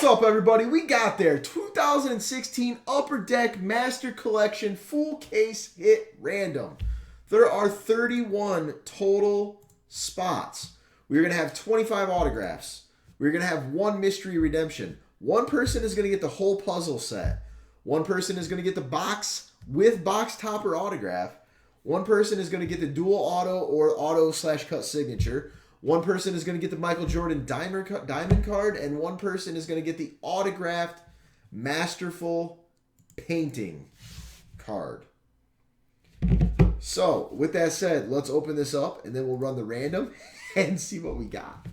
up, everybody? We got there. 2016 Upper Deck Master Collection full case hit random. There are 31 total spots. We're going to have 25 autographs. We're going to have one mystery redemption. One person is going to get the whole puzzle set. One person is going to get the box with box topper autograph. One person is going to get the dual auto or auto/cut signature. One person is going to get the Michael Jordan diamond card, and one person is going to get the autographed masterful painting card. So, with that said, let's open this up, and then we'll run the random and see what we got.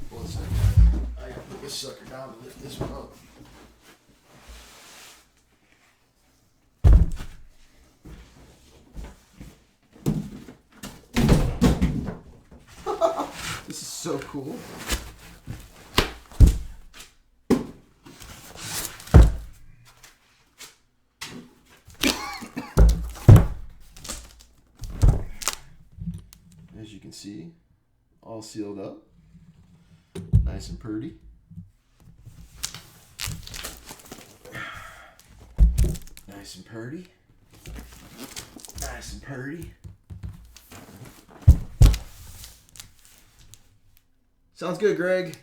One second. I gotta put this sucker down to lift this one up. This is so cool. As you can see, all sealed up. Nice and pretty. Nice and pretty. Nice and pretty. Sounds good, Greg.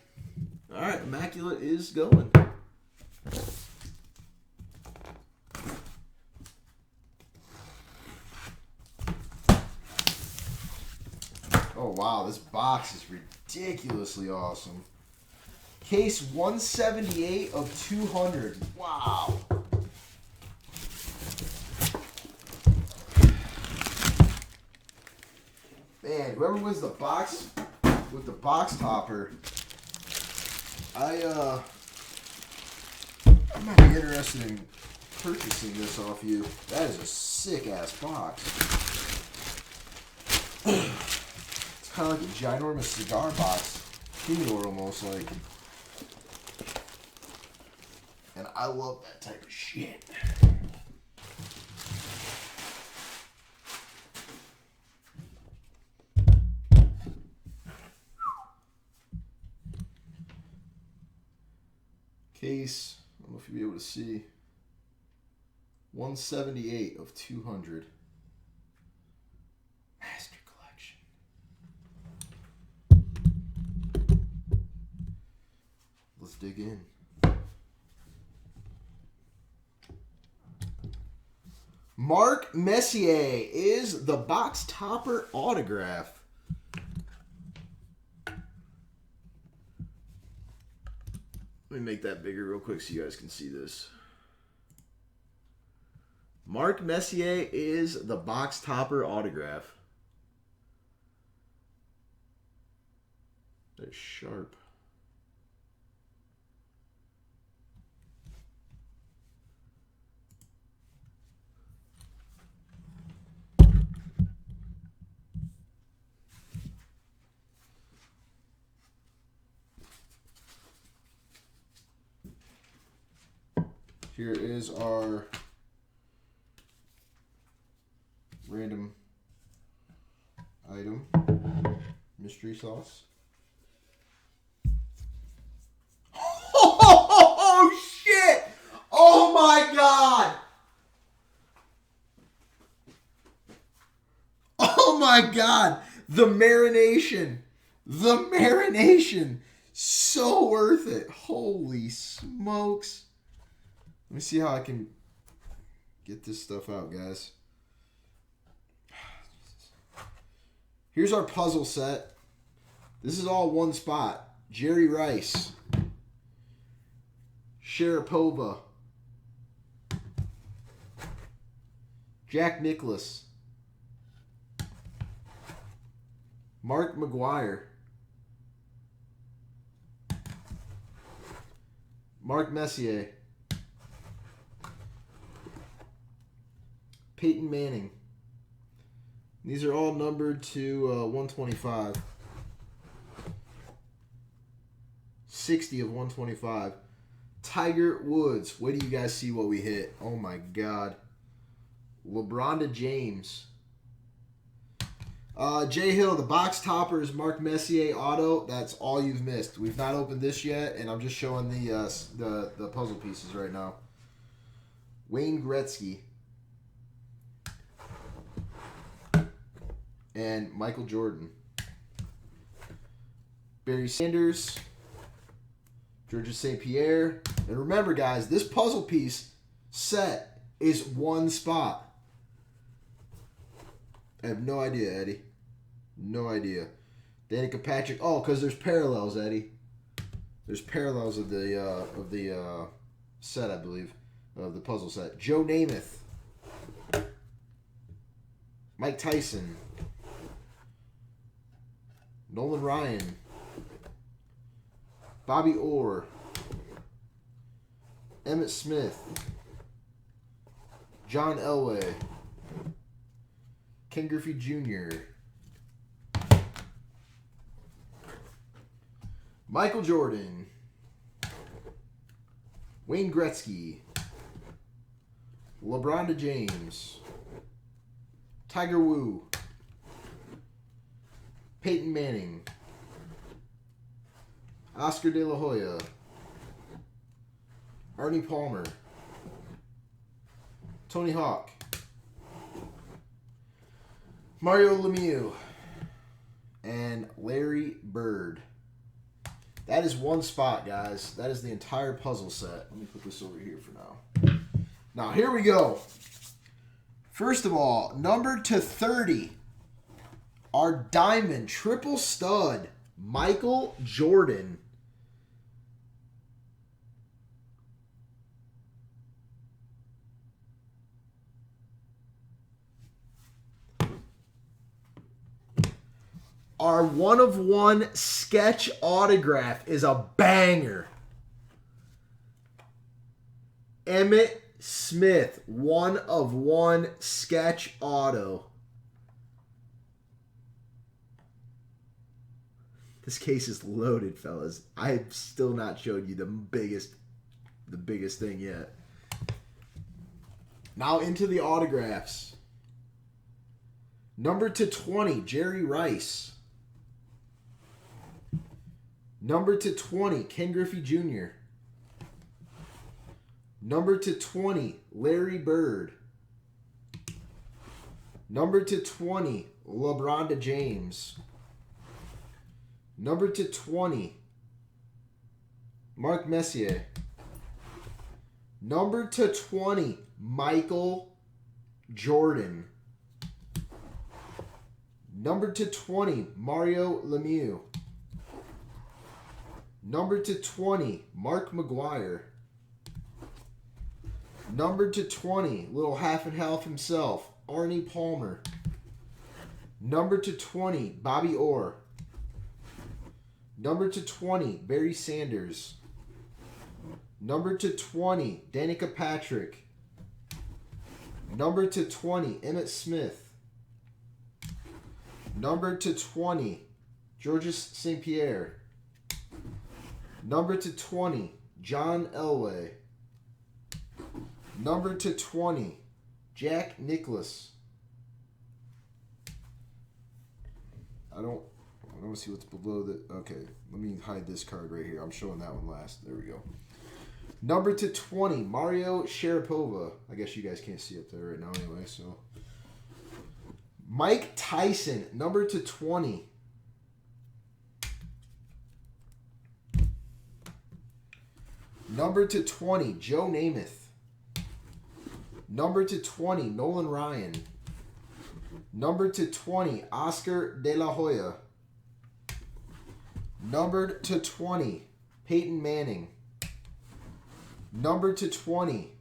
All right, Immaculate is going. Oh, wow, this box is ridiculously awesome. Case 178 of 200. Wow. Man, whoever wins the box with the box topper, I might be interested in purchasing this off you. That is a sick-ass box. It's kind of like a ginormous cigar box. Humidor almost like. And I love that type of shit. Case, I don't know if you'll be able to see. 178 of 200. Master Collection. Let's dig in. Mark Messier is the box topper autograph. Let me make that bigger real quick so you guys can see this. Mark Messier is the box topper autograph. That's sharp. Here is our random item, mystery sauce. Oh, shit! Oh my god! Oh my god! The marination! The marination! So worth it! Holy smokes! Let me see how I can get this stuff out, guys. Here's our puzzle set. This is all one spot. Jerry Rice. Sharapova. Jack Nicklaus. Mark McGuire. Mark Messier. Peyton Manning. These are all numbered to 125. 60 of 125. Tiger Woods. Wait till you guys see what we hit. Oh my God. LeBron James. Jay Hill, the box toppers, Mark Messier auto. That's all you've missed. We've not opened this yet, and I'm just showing the puzzle pieces right now. Wayne Gretzky. And Michael Jordan. Barry Sanders. Georges St. Pierre. And remember, guys, this puzzle piece set is one spot. I have no idea, Eddie. No idea. Danica Patrick. Oh, because there's parallels, Eddie. There's parallels of the set, I believe, of the puzzle set. Joe Namath. Mike Tyson. Nolan Ryan. Bobby Orr. Emmitt Smith. John Elway. Ken Griffey Jr. Michael Jordan. Wayne Gretzky. LeBron James. Tiger Woo. Peyton Manning. Oscar De La Hoya. Arnie Palmer. Tony Hawk. Mario Lemieux. And Larry Bird. That is one spot, guys. That is the entire puzzle set. Let me put this over here for now. Now, here we go. First of all, number to 30. Our diamond triple stud, Michael Jordan. Our 1/1 sketch autograph is a banger. Emmitt Smith, 1/1 sketch auto. This case is loaded, fellas. I've still not showed you the biggest thing yet. Now into the autographs. Number to 20, Jerry Rice. Number to 20, Ken Griffey Jr. Number to 20, Larry Bird. Number to 20, LeBron James. Number to 20, Mark Messier. Number to 20, Michael Jordan. Number to 20, Mario Lemieux. Number to 20, Mark McGuire. Number to 20, little half and half himself, Arnie Palmer. Number to 20, Bobby Orr. Number to 20, Barry Sanders. Number to 20, Danica Patrick. Number to 20, Emmitt Smith. Number to 20, Georges St. Pierre. Number to 20, John Elway. Number to 20, Jack Nicklaus. I don't want to see what's below the... Okay, let me hide this card right here. I'm showing that one last. There we go. Number to 20, Mario Sharapova. I guess you guys can't see up there right now anyway, so... Mike Tyson, number to 20. Number to 20, Joe Namath. Number to 20, Nolan Ryan. Number to 20, Oscar De La Hoya. Number to 20, Peyton Manning. Number to 20,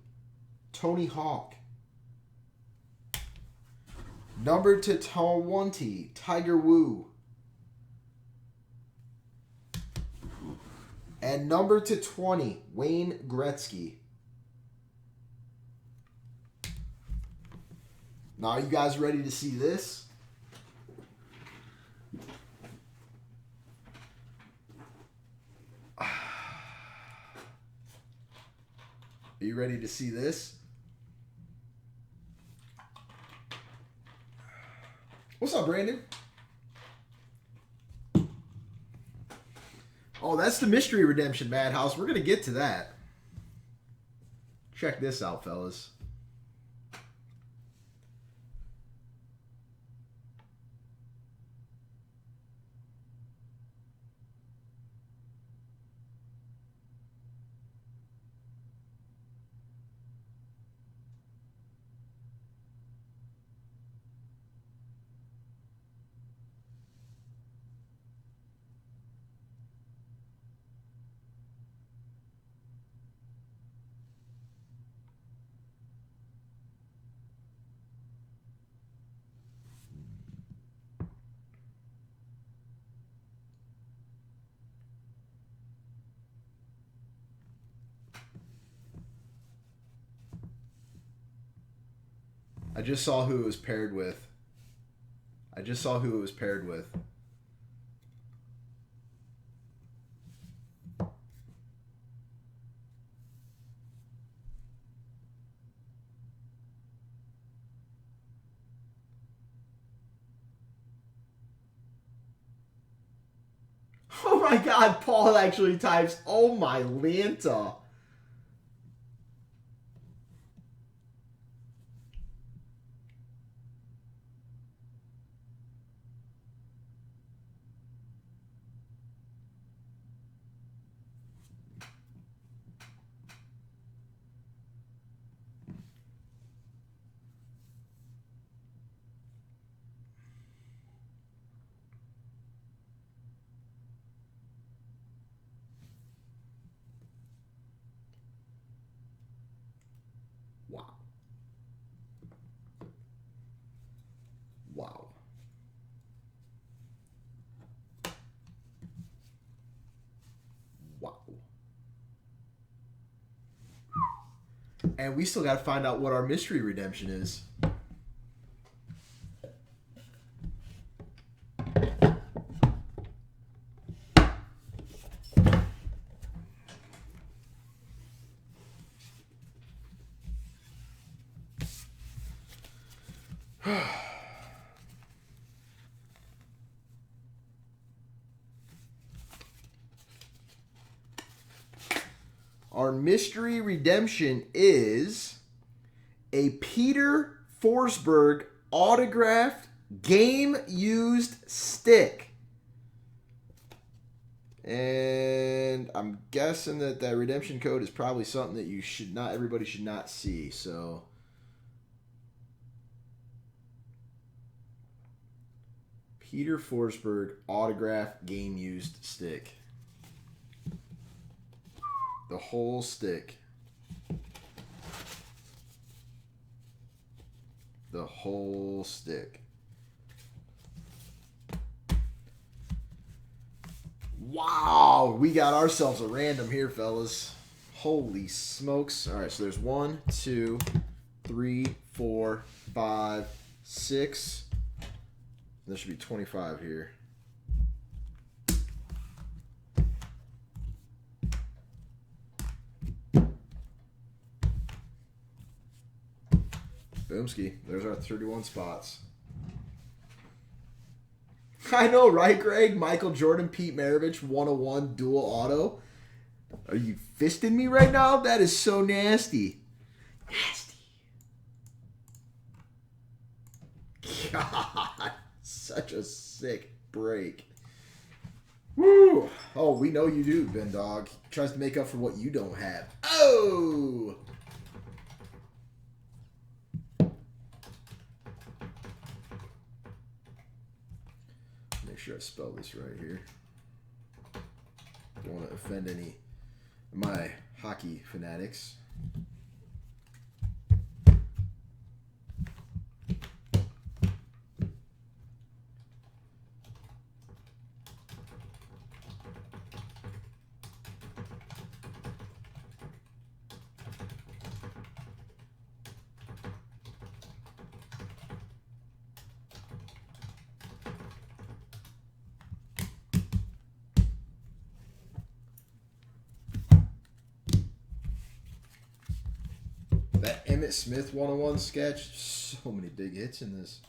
Tony Hawk. Number to 20, Tiger Woo. And number to 20, Wayne Gretzky. Now, are you guys ready to see this? Are you ready to see this? What's up, Brandon? Oh, that's the mystery redemption, Madhouse. We're going to get to that. Check this out, fellas. I just saw who it was paired with. Oh my God, Paul actually types, oh my Lanta. Wow. Wow. Wow. And we still got to find out what our mystery redemption is. Our mystery redemption is a Peter Forsberg autographed game-used stick. And I'm guessing that redemption code is probably something that everybody should not see. So Peter Forsberg autographed game-used stick. The whole stick. The whole stick. Wow, we got ourselves a random here, fellas. Holy smokes. All right, so there's 1, 2, 3, 4, 5, 6. There should be 25 here. Boomski. There's our 31 spots. I know, right, Greg? Michael Jordan, Pete Maravich, 101 dual auto. Are you fisting me right now? That is so nasty. Nasty. God. Such a sick break. Woo. Oh, we know you do, Ben Dog. Tries to make up for what you don't have. Oh! Make sure I spell this right here. Don't want to offend any of my hockey fanatics. That Emmitt Smith 101 sketch. So many big hits in this.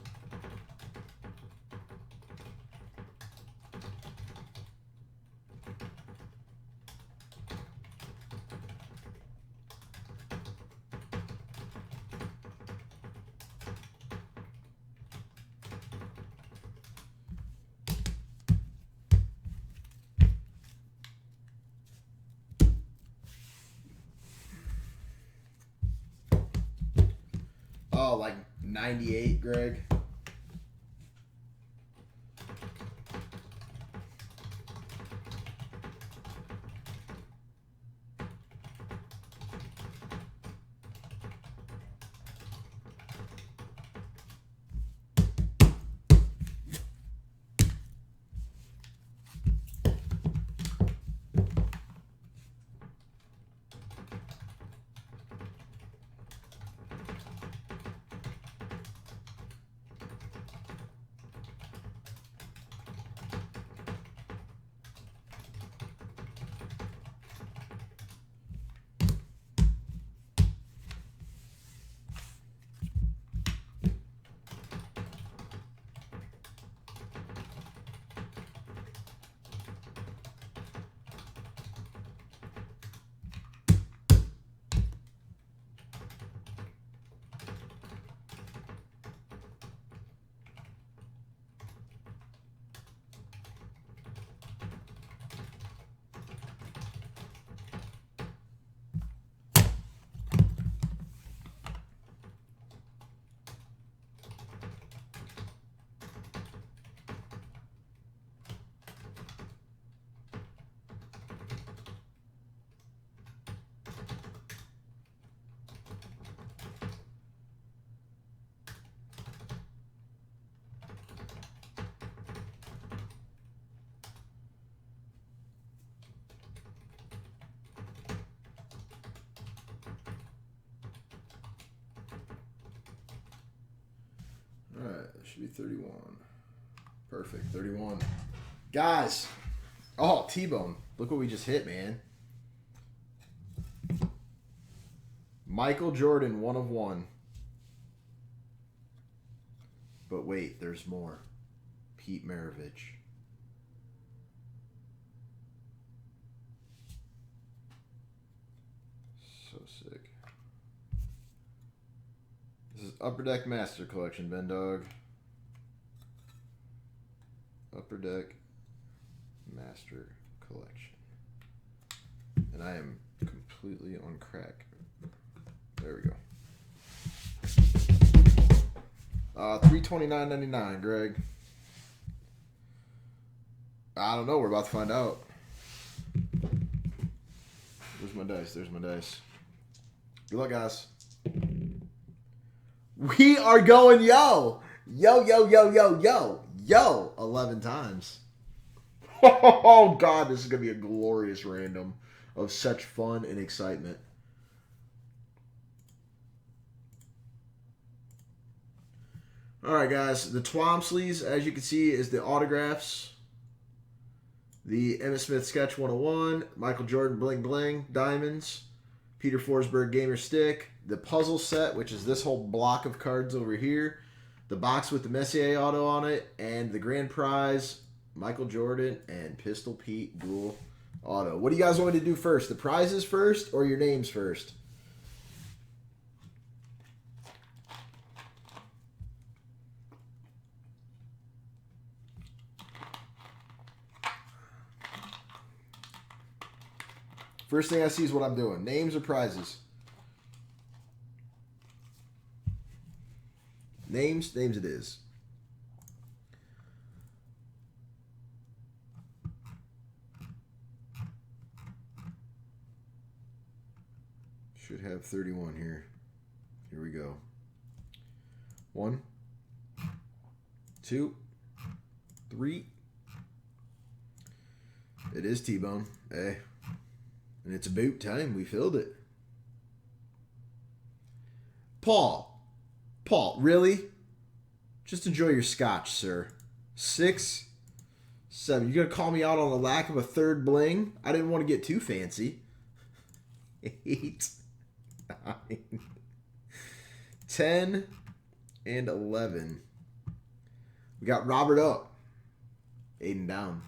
Oh, like 98, Greg. Alright, that should be 31. Perfect, 31. Guys, oh, T-Bone. Look what we just hit, man. Michael Jordan, 1 of 1. But wait, there's more. Pete Maravich. So sick. This is Upper Deck Master Collection, Ben Dog. Upper Deck Master Collection. And I am completely on crack. There we go. $329.99, Greg. I don't know. We're about to find out. Where's my dice? There's my dice. Good luck, guys. We are going yo. Yo, yo, yo, yo, yo. Yo, 11 times. Oh, God. This is going to be a glorious random of such fun and excitement. All right, guys. The Twomsleys, as you can see, is the autographs. The Emmitt Smith Sketch 101. Michael Jordan Bling Bling Diamonds. Peter Forsberg Gamer Stick. The puzzle set, which is this whole block of cards over here. The box with the Messier auto on it. And the grand prize, Michael Jordan and Pistol Pete dual auto. What do you guys want me to do first? The prizes first or your names first? First thing I see is what I'm doing. Names or prizes? Names? Names it is. Should have 31 here. Here we go. 1, 2, 3. It is T-Bone. Hey. And it's about time we filled it. Paul, really? Just enjoy your scotch, sir. 6, 7. You're going to call me out on the lack of a third bling? I didn't want to get too fancy. 8, 9, 10 and 11. We got Robert up. Aiden down.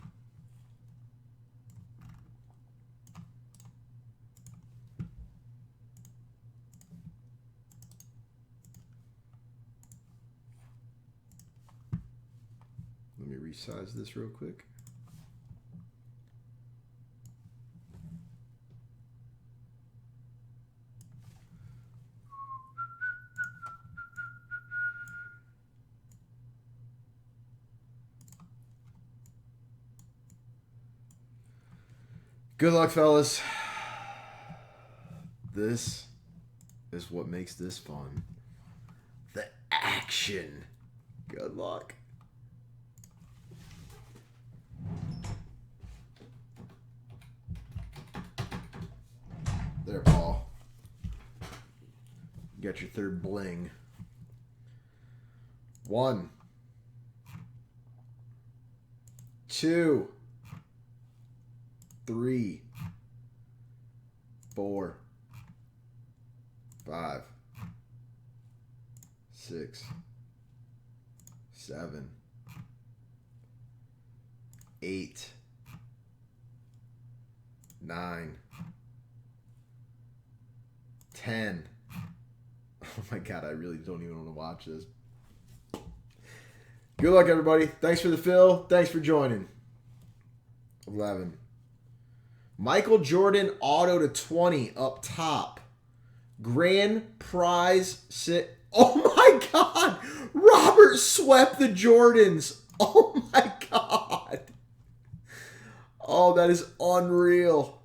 Let me resize this real quick. Good luck, fellas. This is what makes this fun. The action. Good luck. There, Paul. You got your third bling. 1, 2, 3, 4, 5, 6, 7, 8, 9, 10. Oh my God, I really don't even want to watch this. Good luck, everybody. Thanks for the fill. Thanks for joining. 11. Michael Jordan auto to 20 up top. Grand prize sit. Oh my God. Robert swept the Jordans. Oh my God. Oh, that is unreal.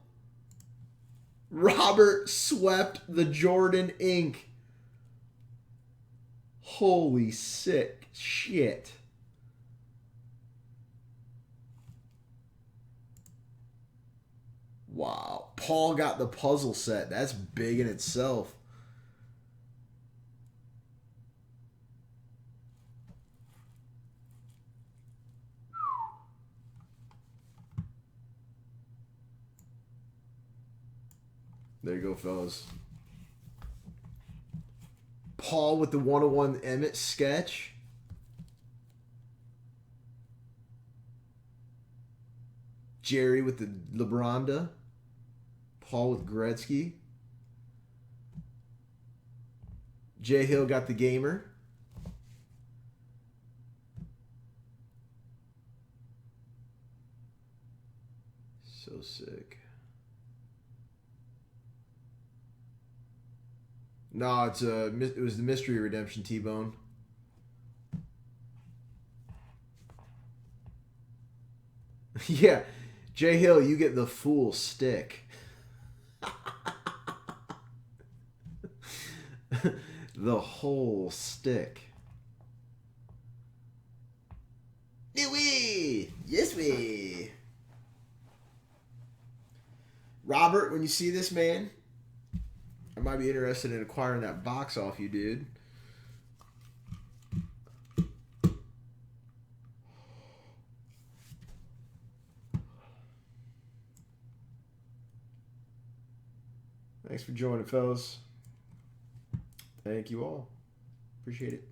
Robert swept the Jordan ink. Holy sick shit. Wow. Paul got the puzzle set. That's big in itself. There you go, fellas. Paul with the 101 Emmitt sketch. Jerry with the LeBron. Paul with Gretzky. J Hill got the gamer. So sick. No, it was the Mystery Redemption T-Bone. Yeah. J Hill, you get the full stick. The whole stick. Oui. Yes, we. Robert, when you see this, man, I might be interested in acquiring that box off you, dude. Thanks for joining, fellas. Thank you all. Appreciate it.